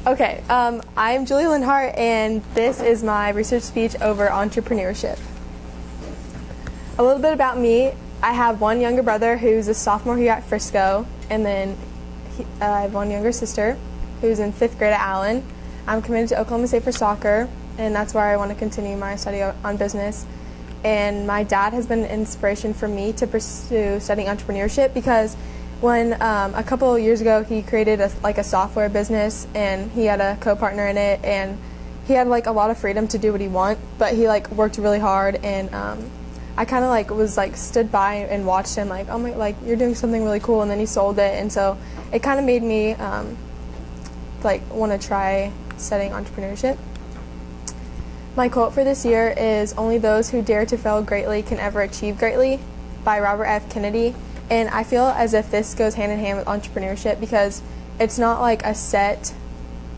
Okay, I'm Julie Linhart, and this is my research speech over entrepreneurship. A little bit about me. I have one younger brother who's a sophomore here at Frisco, and then I have one younger sister who's in 5th grade at Allen. I'm committed to Oklahoma State for soccer, and that's where I want to continue my study on business. And my dad has been an inspiration for me to pursue studying entrepreneurship because when a couple of years ago he created a software business, and he had a co-partner in it, and he had a lot of freedom to do what he want, but he worked really hard, and I kind of was stood by and watched him oh my, you're doing something really cool, and then he sold it, and so it kind of made me want to try studying entrepreneurship. My quote for this year is, "Only those who dare to fail greatly can ever achieve greatly," by Robert F. Kennedy. And I feel as if this goes hand in hand with entrepreneurship because it's not a set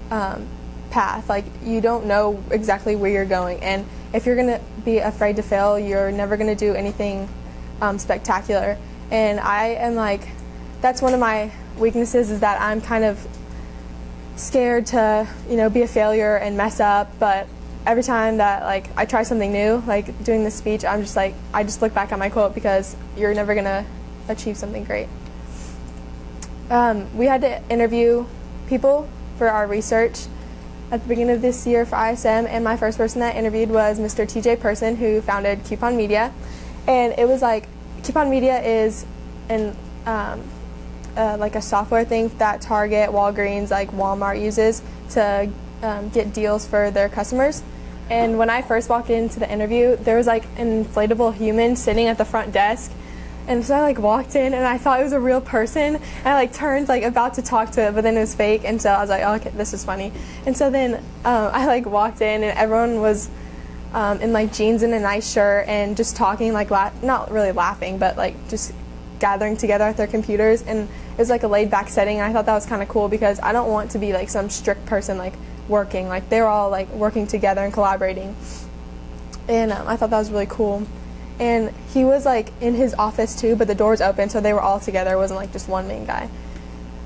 path. You don't know exactly where you're going, and if you're going to be afraid to fail, you're never going to do anything spectacular. And I am that's one of my weaknesses, is that I'm kind of scared to be a failure and mess up. But every time that I try something new, doing this speech, I'm just I just look back at my quote, because you're never going to achieve something great. We had to interview people for our research at the beginning of this year for ISM, and my first person that I interviewed was Mr. TJ Person, who founded Coupon Media. And it was Coupon Media is a software thing that Target, Walgreens, Walmart uses to get deals for their customers. And when I first walked into the interview, there was an inflatable human sitting at the front desk. And so I walked in, and I thought it was a real person, and I turned about to talk to it, but then it was fake, and so I was oh, okay, this is funny. And so then I walked in, and everyone was in jeans and a nice shirt, and just talking, not really laughing, but just gathering together at their computers. And it was a laid back setting, and I thought that was kind of cool, because I don't want to be some strict person working. They're all working together and collaborating, and I thought that was really cool. And he was in his office too, but the doors open, so they were all together. It wasn't just one main guy.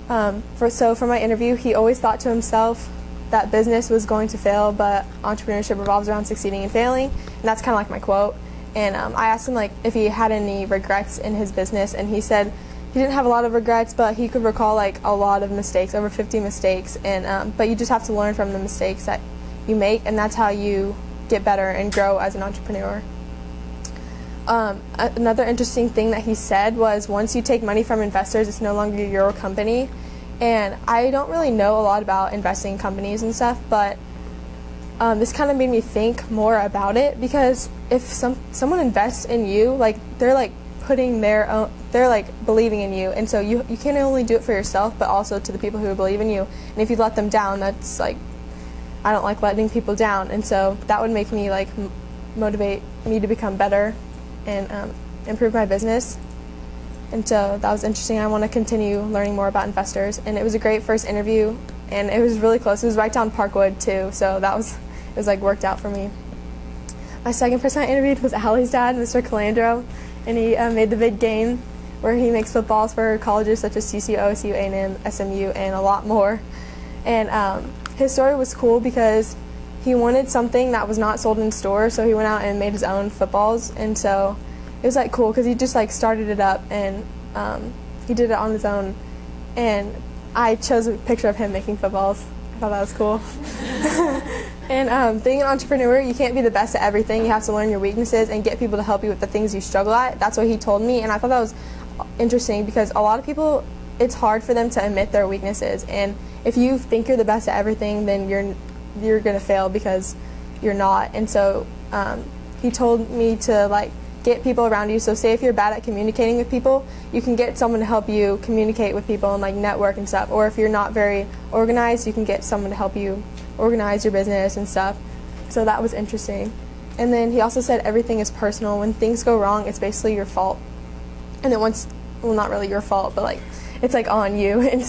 For my interview, he always thought to himself that business was going to fail, but entrepreneurship revolves around succeeding and failing. And that's kind of my quote. And I asked him if he had any regrets in his business, and he said he didn't have a lot of regrets, but he could recall a lot of mistakes, over 50 mistakes. And but you just have to learn from the mistakes that you make, and that's how you get better and grow as an entrepreneur. Another interesting thing that he said was, once you take money from investors, it's no longer your company. And I don't really know a lot about investing in companies and stuff, but this kind of made me think more about it, because if someone invests in you, they're putting their own, they're believing in you, and so you can't only do it for yourself, but also to the people who believe in you. And if you let them down, that's I don't like letting people down, and so that would make me motivate me to become better and improve my business. And so that was interesting. I want to continue learning more about investors, and it was a great first interview, and it was really close. It was right down Parkwood too, so it was worked out for me. My second person I interviewed was Allie's dad, Mr. Calandro, and he made the big game, where he makes footballs for colleges such as CCU, OSU, A&M, SMU, and a lot more. And his story was cool because he wanted something that was not sold in stores, so he went out and made his own footballs. And so it was cool, because he just started it up, and he did it on his own. And I chose a picture of him making footballs. I thought that was cool. And being an entrepreneur, you can't be the best at everything. You have to learn your weaknesses and get people to help you with the things you struggle at. That's what he told me, and I thought that was interesting, because a lot of people, it's hard for them to admit their weaknesses. And if you think you're the best at everything, then you're going to fail, because you're not. And so he told me to get people around you. So say if you're bad at communicating with people, you can get someone to help you communicate with people and network and stuff. Or if you're not very organized, you can get someone to help you organize your business and stuff. So that was interesting. And then he also said everything is personal. When things go wrong, it's basically your fault. And then not really your fault, but it's on you. And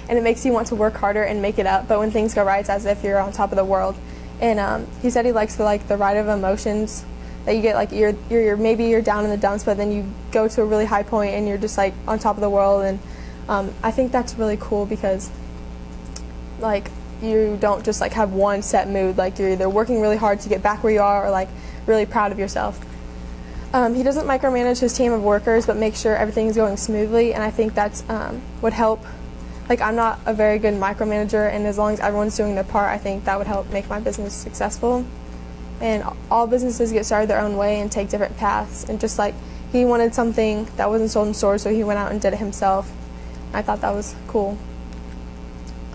it makes you want to work harder and make it up. But when things go right, it's as if you're on top of the world. And he said he likes the ride of emotions that you get. You're maybe you're down in the dumps, but then you go to a really high point and you're just on top of the world. And I think that's really cool, because you don't just like have one set mood. Like you're either working really hard to get back where you are or like really proud of yourself. He doesn't micromanage his team of workers, but make sure everything is going smoothly, and I think that's would help. Like, I'm not a very good micromanager, and as long as everyone's doing their part, I think that would help make my business successful. And all businesses get started their own way and take different paths, and just like he wanted something that wasn't sold in stores, so he went out and did it himself. I thought that was cool.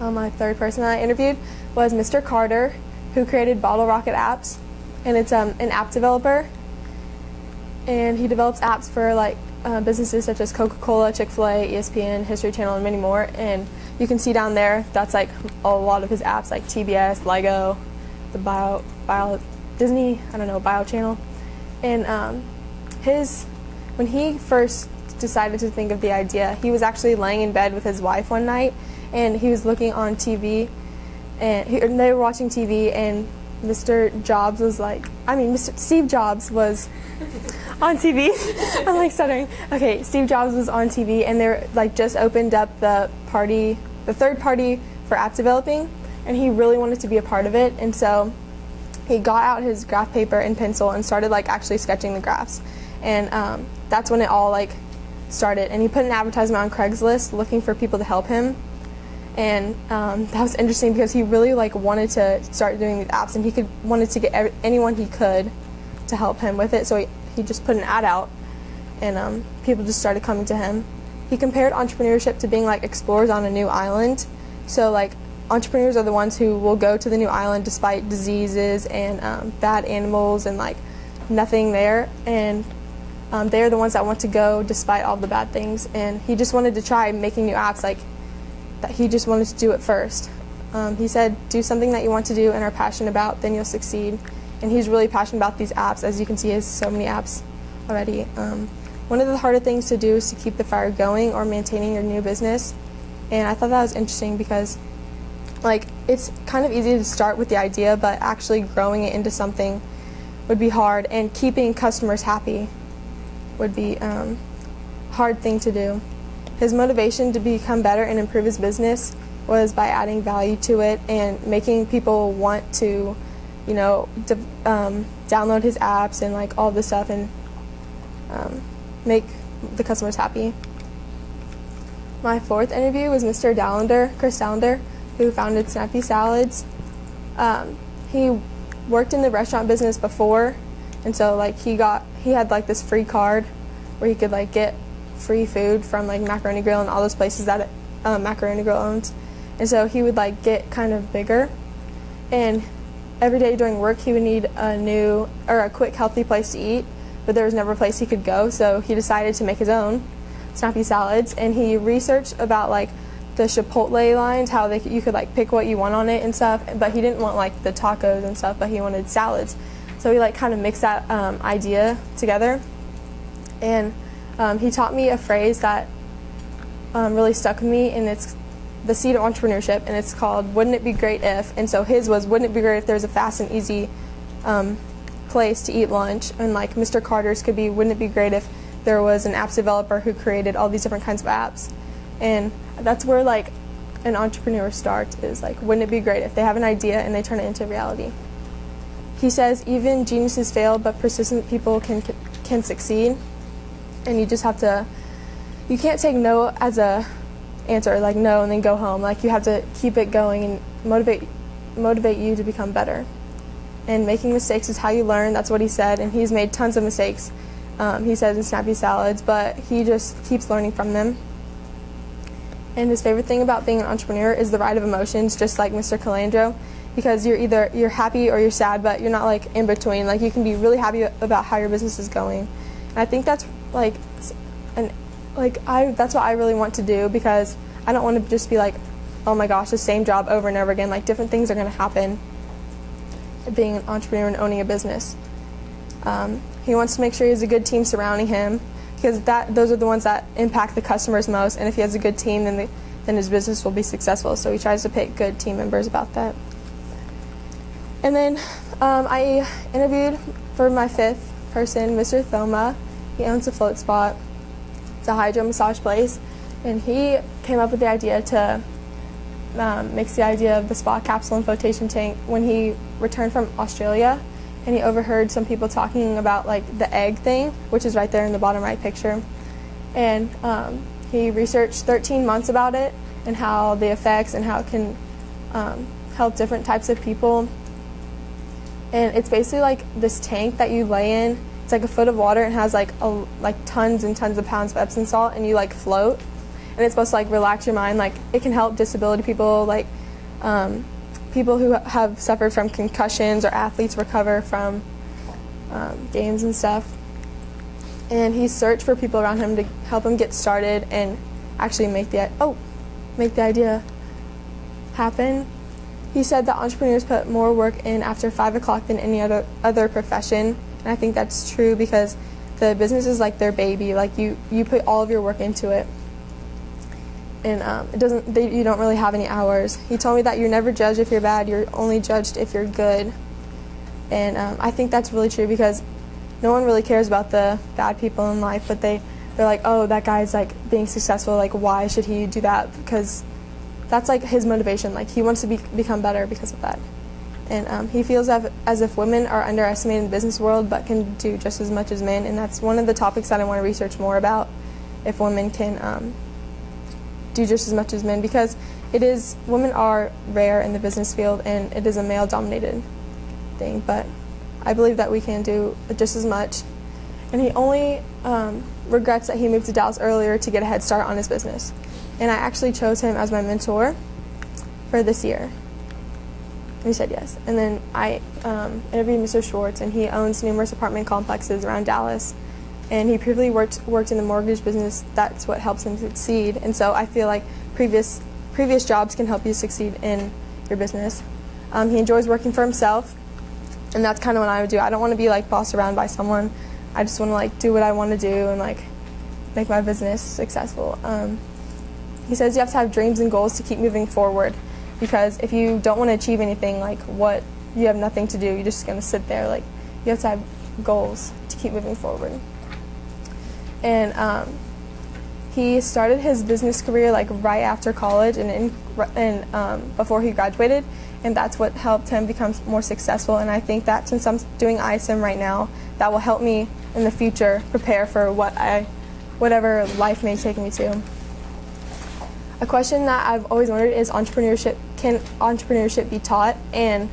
My third person that I interviewed was Mr. Carter, who created Bottle Rocket Apps, and it's an app developer, and he develops apps for like businesses such as Coca-Cola, Chick-fil-A, ESPN, History Channel, and many more. And you can see down there, that's like a lot of his apps, like TBS, Lego, the Bio Disney, Bio Channel. And when he first decided to think of the idea, he was actually laying in bed with his wife one night, and he was looking on TV, and they were watching TV, and Steve Jobs was on TV. I'm like stuttering. Okay, Steve Jobs was on TV, and they're like just opened up the third party for app developing, and he really wanted to be a part of it, and so he got out his graph paper and pencil and started like actually sketching the graphs, and that's when it all like started. And he put an advertisement on Craigslist looking for people to help him, and that was interesting because he really like wanted to start doing these apps, and he wanted to get anyone he could to help him with it. So he just put an ad out, and people just started coming to him. He compared entrepreneurship to being like explorers on a new island. So like entrepreneurs are the ones who will go to the new island despite diseases and bad animals and like nothing there, and they're the ones that want to go despite all the bad things. And he just wanted to try making new apps, like that he just wanted to do it first. He said, do something that you want to do and are passionate about, then you'll succeed. And he's really passionate about these apps. As you can see, he has so many apps already. One of the harder things to do is to keep the fire going or maintaining your new business. And I thought that was interesting because like it's kind of easy to start with the idea, but actually growing it into something would be hard, and keeping customers happy would be a hard thing to do. His motivation to become better and improve his business was by adding value to it and making people want to download his apps and like all this stuff, and make the customers happy. My fourth interview was Mr. Chris Dallender, who founded Snappy Salads. He worked in the restaurant business before, and so like he had like this free card where he could like get free food from like Macaroni Grill and all those places that Macaroni Grill owns. And so he would like get kind of bigger, and every day during work he would need a quick healthy place to eat, but there was never a place he could go, so he decided to make his own Snappy Salads. And he researched about like the Chipotle lines, how you could like pick what you want on it and stuff, but he didn't want like the tacos and stuff, but he wanted salads. So he like kind of mixed that idea together, and he taught me a phrase that really stuck with me, and it's the seed of entrepreneurship, and it's called "Wouldn't it be great if?" And so his was, "Wouldn't it be great if there's a fast and easy place to eat lunch?" And like Mr. Carter's could be, "Wouldn't it be great if there was an apps developer who created all these different kinds of apps?" And that's where like an entrepreneur starts, is like, wouldn't it be great if they have an idea and they turn it into reality? He says even geniuses fail, but persistent people can succeed. And you just have to, you can't take no as a answer, like no and then go home. Like you have to keep it going and motivate you to become better. And making mistakes is how you learn. That's what he said, and he's made tons of mistakes, he says, in Snappy Salads, but he just keeps learning from them. And his favorite thing about being an entrepreneur is the ride of emotions, just like Mr. Calandro, because you're happy or you're sad, but you're not like in between. Like you can be really happy about how your business is going. And I think that's that's what I really want to do, because I don't want to just be like, oh my gosh, the same job over and over again. Like different things are going to happen being an entrepreneur and owning a business. He wants to make sure he has a good team surrounding him, because those are the ones that impact the customers most, and if he has a good team, then his business will be successful. So he tries to pick good team members about that. And then I interviewed for my fifth person, Mr. Thoma. He owns a Float Spot. It's a hydro massage place, and he came up with the idea to makes the idea of the spa capsule and flotation tank when he returned from Australia, and he overheard some people talking about like the egg thing, which is right there in the bottom right picture. And he researched 13 months about it and how the effects and how it can help different types of people. And it's basically like this tank that you lay in. It's like a foot of water and has like tons and tons of pounds of Epsom salt, and you like float. And it's supposed to like relax your mind. Like it can help disability people, like people who have suffered from concussions, or athletes recover from games and stuff. And he searched for people around him to help him get started and actually make the idea happen. He said that entrepreneurs put more work in after 5 o'clock than any other profession, and I think that's true because the business is like their baby. Like you put all of your work into it, and you don't really have any hours. He told me that you're never judged if you're bad; you're only judged if you're good, and I think that's really true because no one really cares about the bad people in life, but they're like, oh, that guy's like being successful. Like, why should he do that? Because that's like his motivation. Like he wants to become better because of that. And he feels as if women are underestimated in the business world but can do just as much as men. And that's one of the topics that I want to research more about, if women can do just as much as men, because women are rare in the business field and it is a male-dominated thing. But I believe that we can do just as much. And he only regrets that he moved to Dallas earlier to get a head start on his business. And I actually chose him as my mentor for this year. He said yes. And then I interviewed Mr. Schwartz, and he owns numerous apartment complexes around Dallas. And he previously worked in the mortgage business. That's what helps him succeed. And so I feel like previous jobs can help you succeed in your business. He enjoys working for himself, and that's kind of what I would do. I don't want to be like bossed around by someone. I just want to like do what I want to do and like make my business successful. He says you have to have dreams and goals to keep moving forward, because if you don't want to achieve anything, like you have nothing to do. You're just going to sit there. Like you have to have goals to keep moving forward. And he started his business career like right after college and before he graduated, and that's what helped him become more successful. And I think that since I'm doing ISM right now, that will help me in the future prepare for whatever life may take me to. A question that I've always wondered is can entrepreneurship be taught? And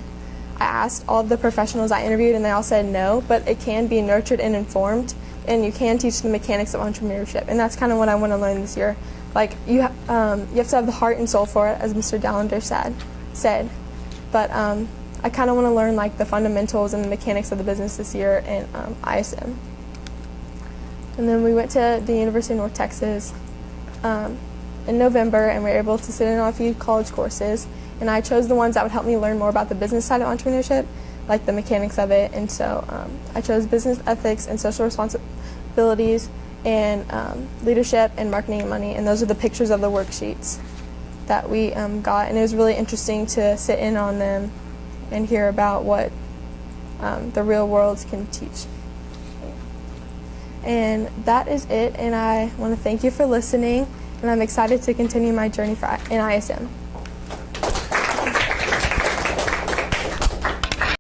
I asked all of the professionals I interviewed, and they all said no, but it can be nurtured and informed, and you can teach the mechanics of entrepreneurship. And that's kind of what I want to learn this year. Like you have to have the heart and soul for it, as Mr. Dallender said. But I kind of want to learn like the fundamentals and the mechanics of the business this year in ISM. And then we went to the University of North Texas in November, and we were able to sit in on a few college courses, and I chose the ones that would help me learn more about the business side of entrepreneurship, like the mechanics of it. And so I chose business ethics and social responsibilities and leadership and marketing and money, and those are the pictures of the worksheets that we got, and it was really interesting to sit in on them and hear about what the real world can teach. And that is it, and I want to thank you for listening, and I'm excited to continue my journey in ISM.